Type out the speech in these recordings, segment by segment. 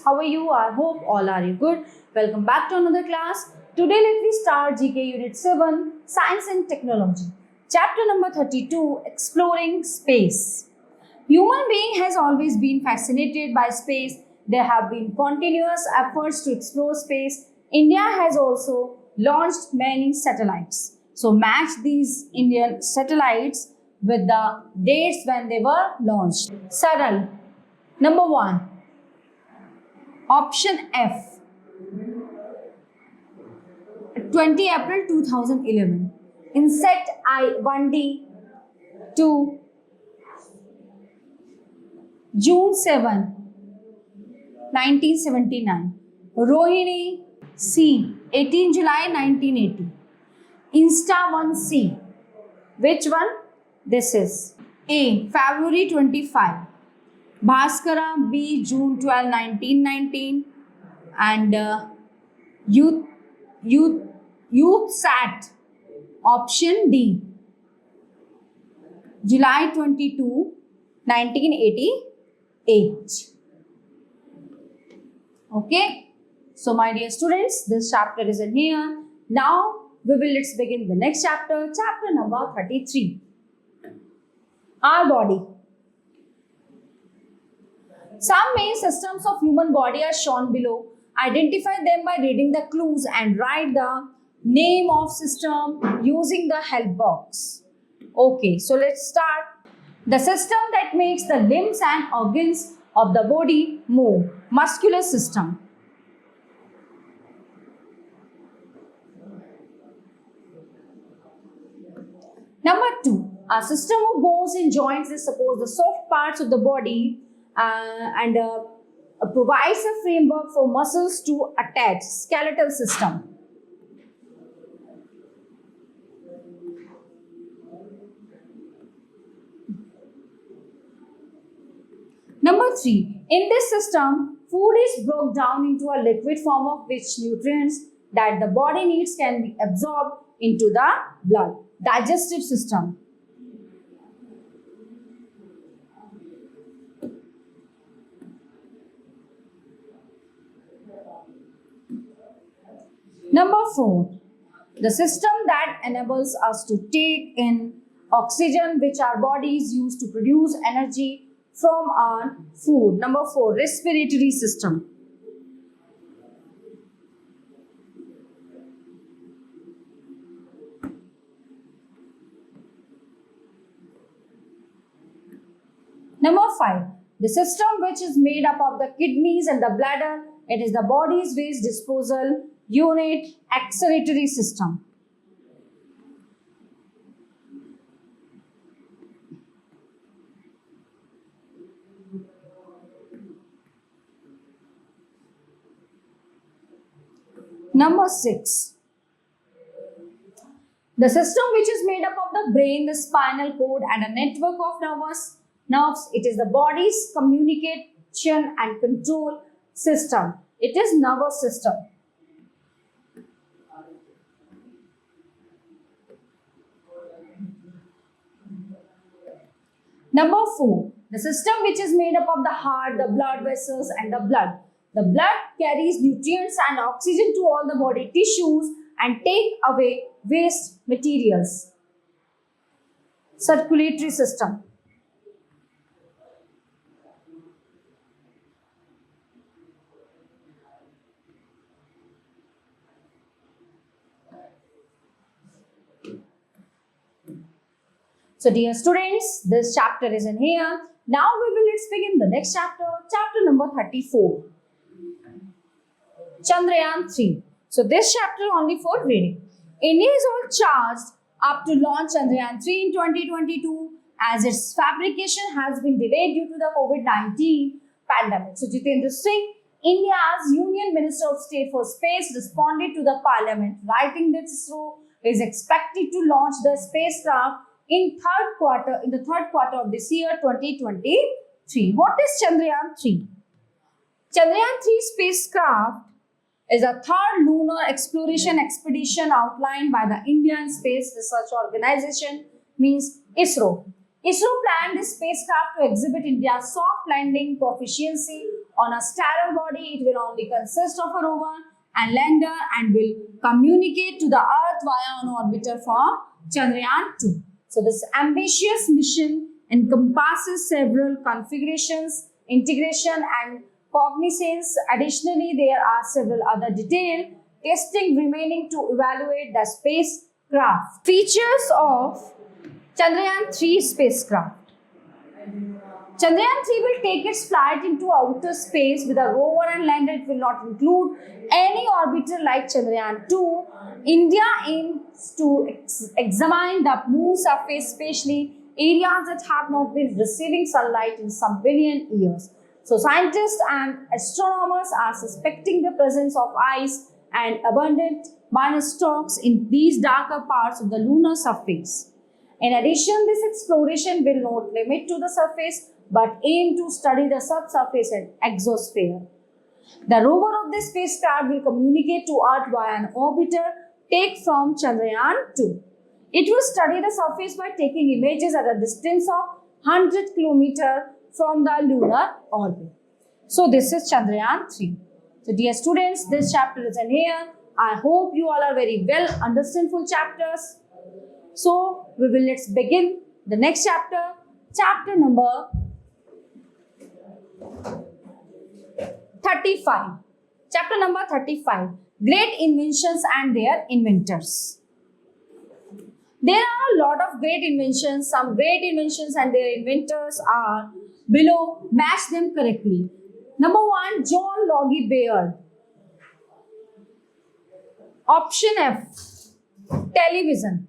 How are you? I hope all are you good. Welcome back to another class. Today let me start GK Unit 7, Science and Technology. Chapter number 32, Exploring Space. Human being has always been fascinated by space. There have been continuous efforts to explore space. India has also launched many satellites. So match these Indian satellites with the dates when they were launched. Saral. Number 1. Option F. 20 April 2011. Insect I1D 2. June 7, 1979. Rohini C. 18 July 1980. Insta 1C. Which one? This is A. February 25. Bhaskara B. June 12, 1919. And YouthSat. Option D. July 22, 1988. Okay. So my dear students, this chapter is in here. Now let's begin the next chapter. Chapter number 33. Our body. Some main systems of human body are shown below. Identify them by reading the clues and write the name of system using the help box. Okay, so let's start. The system that makes the limbs and organs of the body move. Muscular system. Number 2. A system of bones and joints is suppose the soft parts of the body and provides a framework for muscles to attach. Skeletal system. Number 3. In this system, food is broken down into a liquid form of which nutrients that the body needs can be absorbed into the blood. Digestive system. Number 4. The system that enables us to take in oxygen which our bodies use to produce energy from our food. Number 4. Respiratory system. Number 5. The system which is made up of the kidneys and the bladder. It is the body's waste disposal unit. Excretory system. Number 6. The system which is made up of the brain, the spinal cord and a network of nerves. It is the body's communication and control system. It is nervous system. Number 4. The system which is made up of the heart, the blood vessels and the blood. The blood carries nutrients and oxygen to all the body tissues and take away waste materials. Circulatory system. So dear students, this chapter is in here. Now let's begin the next chapter. Chapter number 34. Chandrayaan 3. So this chapter only for reading. India is all charged up to launch Chandrayaan 3 in 2022 as its fabrication has been delayed due to the COVID-19 pandemic. So Jitendra Singh, India's Union Minister of State for Space, responded to the Parliament, writing that ISRO is expected to launch the spacecraft in the third quarter of this year 2023. What is Chandrayaan 3? Chandrayaan 3 spacecraft is a third lunar exploration expedition outlined by the Indian Space Research Organization, means ISRO. ISRO planned this spacecraft to exhibit India's soft landing proficiency on a stellar body. It will only consist of a rover and lander and will communicate to the Earth via an orbiter from Chandrayaan-2. So this ambitious mission encompasses several configurations, integration and cognizance. Additionally, there are several other detailed testing remaining to evaluate the spacecraft. Features of Chandrayaan-3 spacecraft. Chandrayaan-3 will take its flight into outer space with a rover and lander. It will not include any orbiter like Chandrayaan-2. India aims to examine the moon surface, especially areas that have not been receiving sunlight in some billion years. So scientists and astronomers are suspecting the presence of ice and abundant minus stocks in these darker parts of the lunar surface. In addition, this exploration will not limit to the surface but aim to study the subsurface and exosphere. The rover of this spacecraft will communicate to Earth via an orbiter taken from Chandrayaan-2. It will study the surface by taking images at a distance of 100 km from the lunar orbit. So this is Chandrayaan-3. So dear students, this chapter is in here. I hope you all are very well understand full chapters. So let's begin the next chapter, chapter number 35. Chapter number 35, Great Inventions and Their Inventors. There are a lot of great inventions. Some great inventions and their inventors are below. Match them correctly. Number 1, John Logie Baird. Option F, television.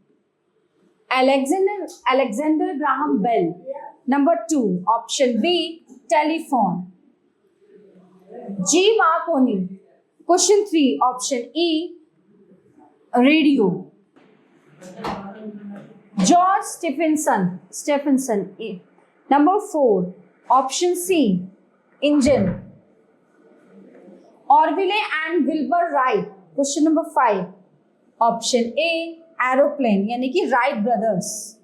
Alexander Graham Bell. Number 2, option B, telephone. G. Marconi. Question 3, option E, radio. George Stephenson. Number 4, option C, engine. Orville and Wilbur Wright. Question number 5, option A, aeroplane, यानी कि Wright brothers.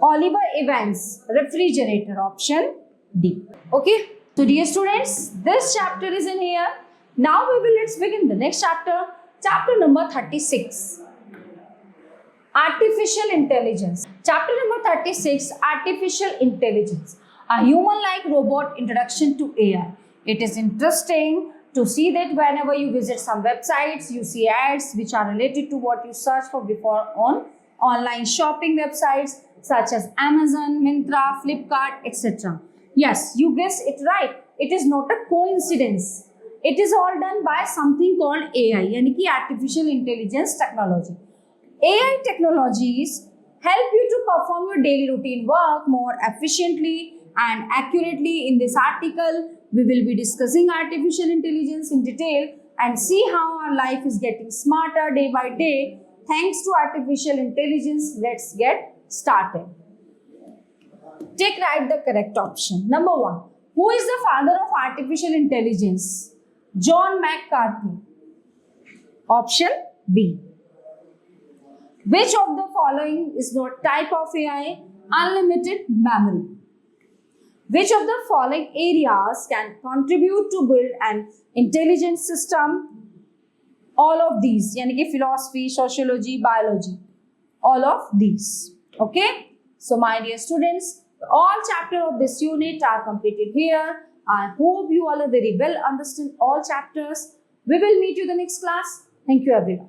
Oliver Evans, refrigerator, option D. Okay, so dear students, this chapter is in here. Now let's begin the next chapter, chapter number 36. Artificial intelligence. Chapter number 36, artificial intelligence. A human-like robot introduction to AI. It is interesting to see that whenever you visit some websites, you see ads which are related to what you search for before on online shopping websites such as Amazon, Myntra, Flipkart, etc. Yes, you guessed it right. It is not a coincidence. It is all done by something called AI, यानी कि artificial intelligence technology. AI technologies help you to perform your daily routine work more efficiently and accurately. In this article, we will be discussing artificial intelligence in detail and see how our life is getting smarter day by day thanks to artificial intelligence. Let's get started. Write the correct option. Number 1. Who is the father of artificial intelligence? John McCarthy. Option B. Which of the following is not type of AI? Unlimited memory. Which of the following areas can contribute to build an intelligent system? All of these, यानी कि philosophy, sociology, biology. All of these. Okay. So my dear students, all chapters of this unit are completed here. I hope you all are very well understand all chapters. We will meet you in the next class. Thank you everyone.